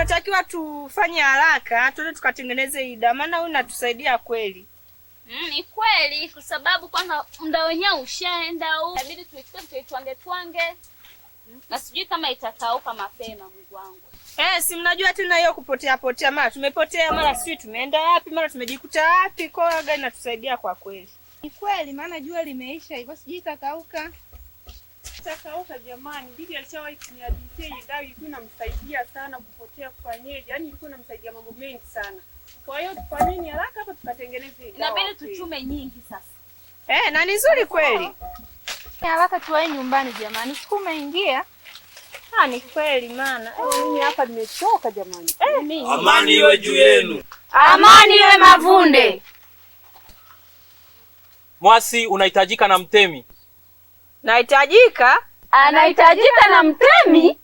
tunatakiwa tufanye haraka, tuende tukatengeneze hii dawa, maana huyu natusaidia kweli. Ni kweli, kwa sababu kwanza muda wenyewe ushaenda huu. Inabidi tuitwange twange. Na sijui kama itakauka mapema Mungu wangu. Si mnajua tena hiyo kupotea, mara tumepotea, mara sijui tumeenda wapi, mara tumejikuta wapi. Kwa hiyo gari inatusaidia kwa kweli. Ni kweli, maana jua limeisha hivyo sijui itakauka. Itakauka jamani, bibi alishawahi kuniadisia dawa ilikuwa inamsaidia sana kupotea kufanyeje. Yaani ilikuwa inamsaidia mambo mengi sana. Kwa hiyo tufanyeni haraka hapa tukatengeneze dawa. Inabidi tuchume nyingi sasa. Na ni nzuri kweli. Haraka tuwae nyumbani jamani, siku umeingia. Ni kweli maana. Mimi hapa nimechoka jamani. Amani iwe juu yenu. Amani iwe Mavunde. Mwasi unahitajika na mtemi. Nahitajika? Anahitajika na mtemi?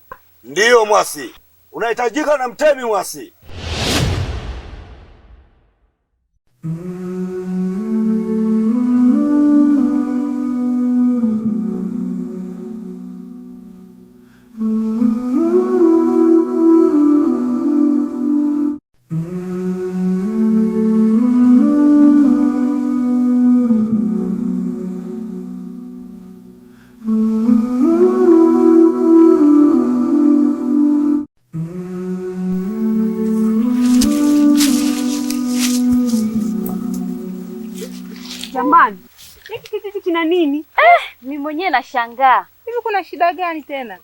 Ndiyo Mwasi. Unahitajika na mtemi Mwasi. Jamani, hiki kijiji kina nini? Mimi mwenyewe nashangaa. Hivi kuna shida gani tena?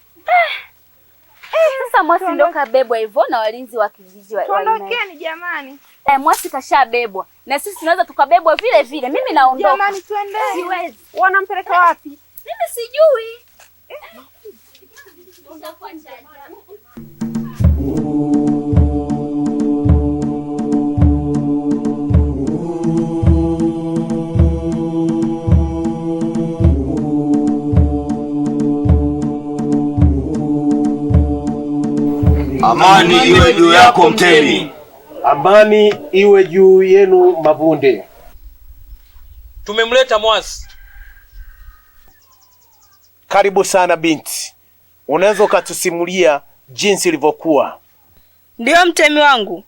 Sasa Mwasi ndo kabebwa hivyo na walinzi wa kijiji wa. Tuondokeni jamani. Mwasi kashabebwa. Na sisi tunaweza tukabebwa vile vile. Mimi naondoka. Jamani tuendeni. Siwezi. Wanampeleka wapi? Mimi sijui. Amani iwe juu yako mtemi. Amani iwe juu yenu Mavunde. Tumemleta Mwasi. Karibu sana binti. Unaweza ukatusimulia jinsi ilivyokuwa? Ndio mtemi wangu.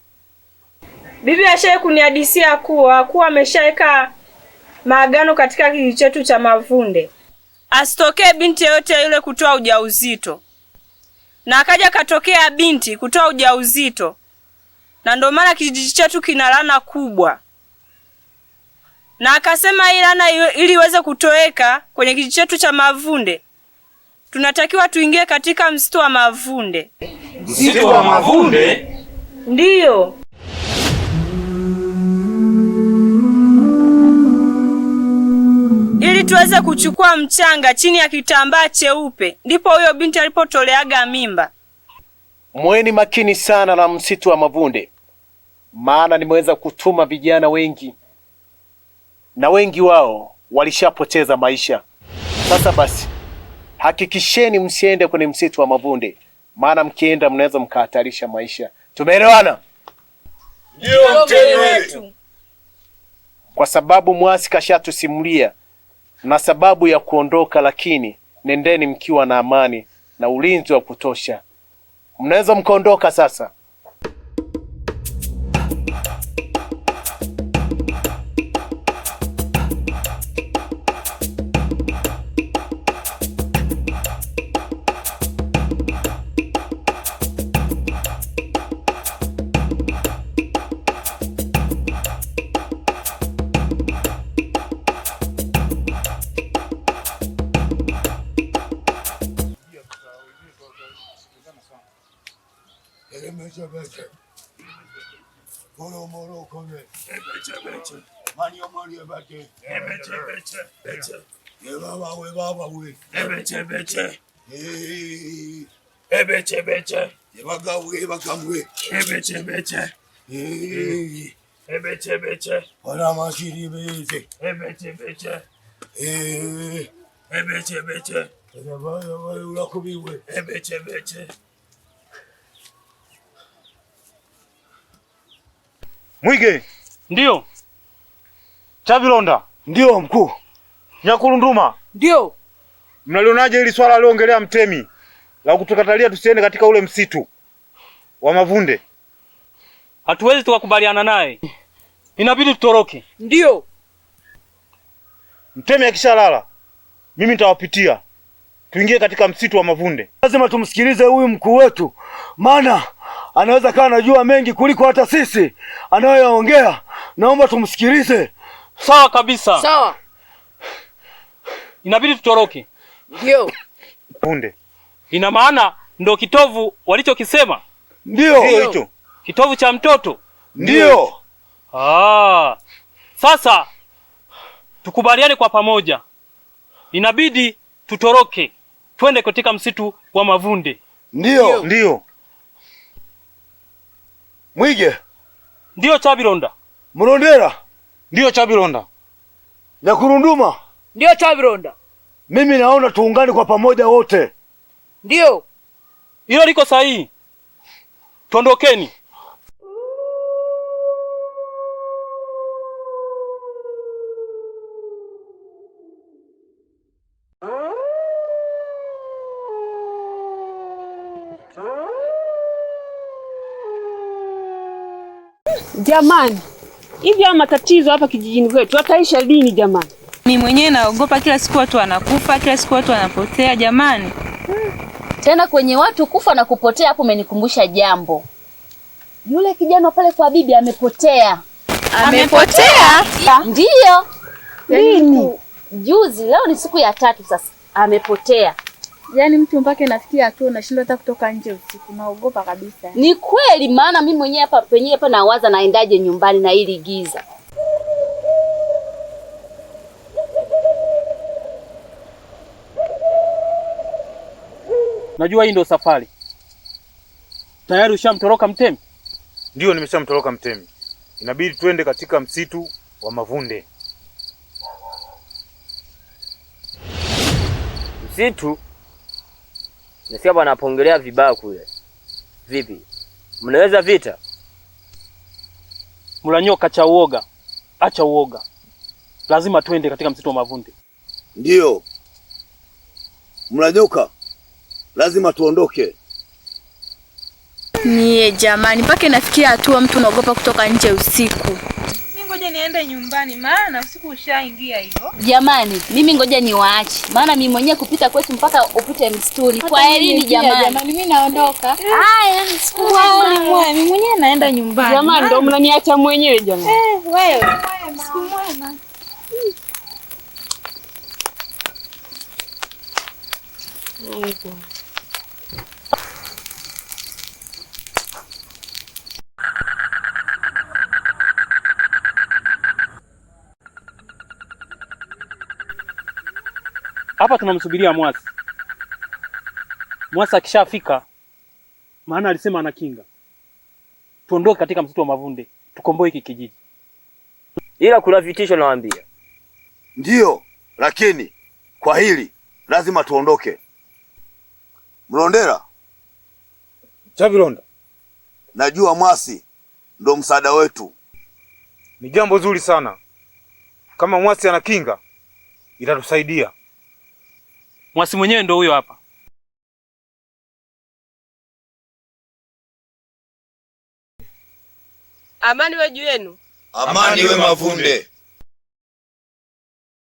Bibi ashaye kunihadisia kuwa ameshaweka maagano katika kijiji chetu cha Mavunde. Asitokee binti yote yule kutoa ujauzito. Na akaja katokea binti kutoa ujauzito. Na ndio maana kijiji chetu kina laana kubwa. Na akasema hii laana ili iweze kutoweka kwenye kijiji chetu cha Mavunde, tunatakiwa tuingie katika msitu wa Mavunde. Msitu wa Mavunde? Ndiyo. Ili tuweze kuchukua mchanga chini ya kitambaa cheupe, ndipo huyo binti alipotoleaga mimba. Mweni makini sana na msitu wa Mavunde, maana nimeweza kutuma vijana wengi na wengi wao walishapoteza maisha. Sasa basi, hakikisheni msiende kwenye msitu wa Mavunde, maana mkienda mnaweza mkahatarisha maisha. Tumeelewana? Ndio mtemi wetu. Kwa sababu Mwasi kashatusimulia na sababu ya kuondoka, lakini nendeni mkiwa na amani na ulinzi wa kutosha. Mnaweza mkaondoka sasa. Moro kome. Ebeche. Mario bate. Ebeche. Ye baba we. Ebeche. Ebeche. Ye bagamwe. Ebeche. Ebeche. Ora mashiri beze. Ebeche. Ebeche. Ye baba ulakubiwe. Ebeche. Mwige. Ndio. Chavilonda. Ndio mkuu. Nyakurunduma. Ndio. Mnalionaje hili swala aliongelea mtemi la kutukatalia tusiende katika ule msitu? wa Mavunde. Hatuwezi tukakubaliana naye, inabidi tutoroke. Ndio. Mtemi akishalala, mimi nitawapitia. Tuingie katika msitu wa Mavunde. Lazima tumsikilize huyu mkuu wetu, maana anaweza kaa anajua mengi kuliko hata sisi anayoyaongea. Naomba tumsikilize. Sawa kabisa. Sawa. Inabidi tutoroke. Ndio. Mavunde. Ina maana ndo kitovu walichokisema? Ndio. Ndio hicho. Kitovu cha mtoto? Ndio. Sasa tukubaliane kwa pamoja. Inabidi tutoroke. Twende katika msitu wa Mavunde. Ndio. Ndio. Mwige. Ndio Chabilonda. Mlondera. Ndio Chabilonda. Nyakurunduma. Ndio Chabilonda. Mimi naona tuungane kwa pamoja wote. Ndio. Hilo liko sahihi. Tuondokeni. Jamani, hivi haya matatizo hapa kijijini kwetu yataisha lini jamani? Mimi mwenyewe naogopa, kila siku watu wanakufa, kila siku watu wanapotea jamani. Tena kwenye watu kufa na kupotea hapo umenikumbusha jambo. Yule kijana pale kwa bibi amepotea. Amepotea? Ndiyo. Lini? Juzi, leo ni siku ya 3 sasa. Amepotea. Yaani mtu mpaka inafikia hatua unashindwa hata kutoka nje usiku, naogopa kabisa. Ni kweli, maana mimi mwenyewe hapa penyewe hapa nawaza naendaje nyumbani na hili giza. Najua hii ndio safari. Tayari ushamtoroka Mtemi? Ndio, nimeshamtoroka Mtemi. Inabidi twende katika msitu wa Mavunde. Msitu? Nasikia bwana anapongelea vibaya kule. Vipi? Mnaweza vita? Mlanyoka cha uoga. Acha uoga. Lazima twende katika msitu wa Mavunde. Ndio. Mlanyoka. Lazima tuondoke. Nie jamani, mpaka inafikia hatua mtu unaogopa kutoka nje usiku. Mimi ngoja niende nyumbani maana usiku ushaingia hivyo. Jamani, mimi ngoja niwaache. Maana mimi mwenyewe kupita kwetu mpaka upite msituni. Kwa elini jamani. Jamani mimi naondoka. Haya, siku mwema. Mimi mwenyewe naenda nyumbani. Jamani, ndio mnaniacha mwenyewe jamani. Wewe. Siku mwema. Hapa tunamsubiria Mwasi. Mwasi akishafika, maana alisema ana kinga. Tuondoke katika msitu wa Mavunde, tukomboe hiki kijiji. Ila kuna vitisho nawaambia. Ndio, lakini kwa hili lazima tuondoke. Mlondera. Chabilonda. Najua Mwasi ndo msaada wetu. Ni jambo zuri sana. Kama Mwasi ana kinga, itatusaidia. Mwasi mwenyewe ndo huyo hapa. Amani we juu yenu. Amani we Mavunde.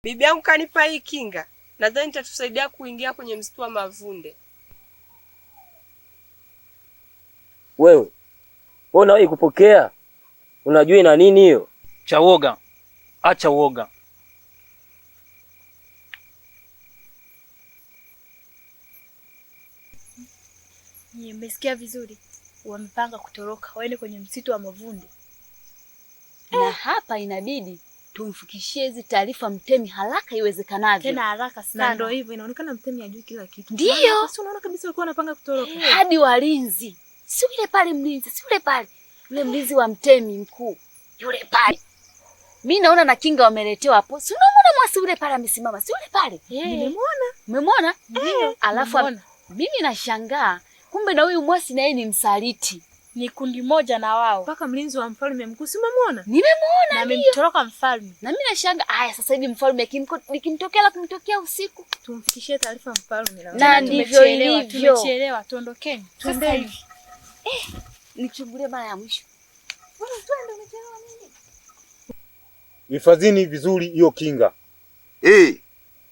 Bibi yangu kanipa hii kinga. Nadhani itatusaidia kuingia kwenye msitu wa Mavunde. Wewe unawahi kupokea? Unajua ina nini hiyo? Cha uoga. Acha uoga. Nimesikia vizuri. Wamepanga kutoroka waende kwenye msitu wa Mavunde. Na hapa inabidi tumfikishie hizi taarifa Mtemi haraka iwezekanavyo. Tena haraka sana. Na ndio hivyo inaonekana Mtemi hajui kila kitu. Ndio. Sasa unaona kabisa walikuwa wanapanga kutoroka. Hadi walinzi. Si yule pale mlinzi, si yule pale. Yule mlinzi wa Mtemi mkuu. Yule pale. Mimi naona na kinga wameletewa hapo. Si unaona Mwasi yule pale amesimama, si yule pale? Nimemwona. Umemwona? Ndio. Alafu mimi nashangaa kumbe na huyu Mwasi na yeye ni msaliti. Ni kundi moja na wao. Mpaka mlinzi wa mfalme mkuu si umemwona? Nimemwona. Na amemtoroka mfalme. Na mimi nashangaa, haya sasa hivi mfalme nikimtokea kumtokea usiku. Tumfikishie taarifa mfalme na ndivyo ilivyo. Tumechelewa, tuondokeni. Twende hivi. nichungulie mara ya mwisho. Wewe twende, umechelewa nini? Hifadhini vizuri hiyo kinga.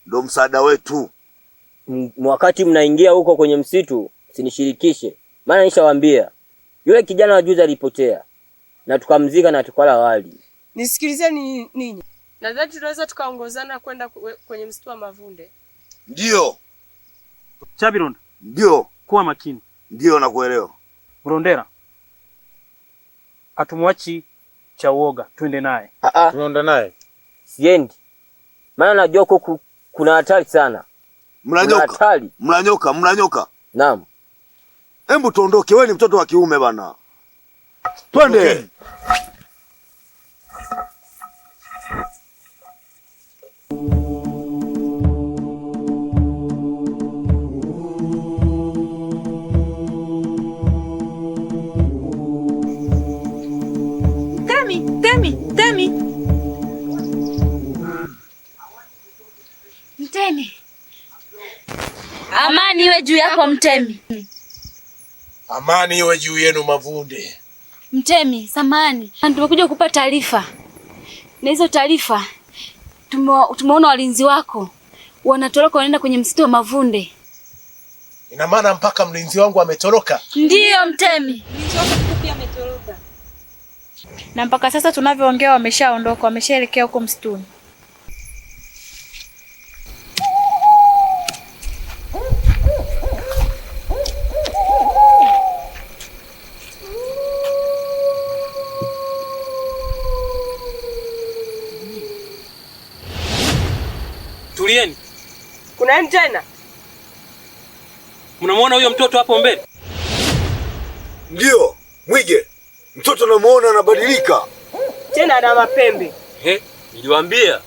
Ndo msaada wetu. Wakati mnaingia huko kwenye msitu, sinishirikishe. Maana nishawaambia yule kijana wa juzi alipotea na tukamzika na tukala wali. Nisikilizeni ninyi. Nadhani tunaweza tukaongozana kwenda kwenye msitu wa Mavunde. Ndio. Chabironda. Ndio. Kuwa makini. Ndio, nakuelewa. Mrondera. Atumwachi cha uoga, twende naye. Tunaenda naye. Siendi. Maana najua huko kuna hatari sana. Mnanyoka. Naam. Hebu tuondoke, wewe ni mtoto wa kiume bana. Twende. Okay. Temi. Mtemi. Amani iwe juu yako Mtemi. Amani iwe juu yenu Mavunde. Mtemi, samahani. Tumekuja kukupa taarifa. Na hizo taarifa tumeona walinzi wako wanatoroka wanaenda kwenye msitu wa Mavunde. Ina maana mpaka mlinzi wangu ametoroka? Ndiyo Mtemi. Mlinzi wako pia ametoroka. Na mpaka sasa tunavyoongea wameshaondoka, wameshaelekea huko msituni. Tulieni. Kuna nini tena? Mnamuona huyo mtoto hapo mbele? Ndio, Mwige. Mtoto namuona anabadilika. Tena ana mapembe. Niliwaambia.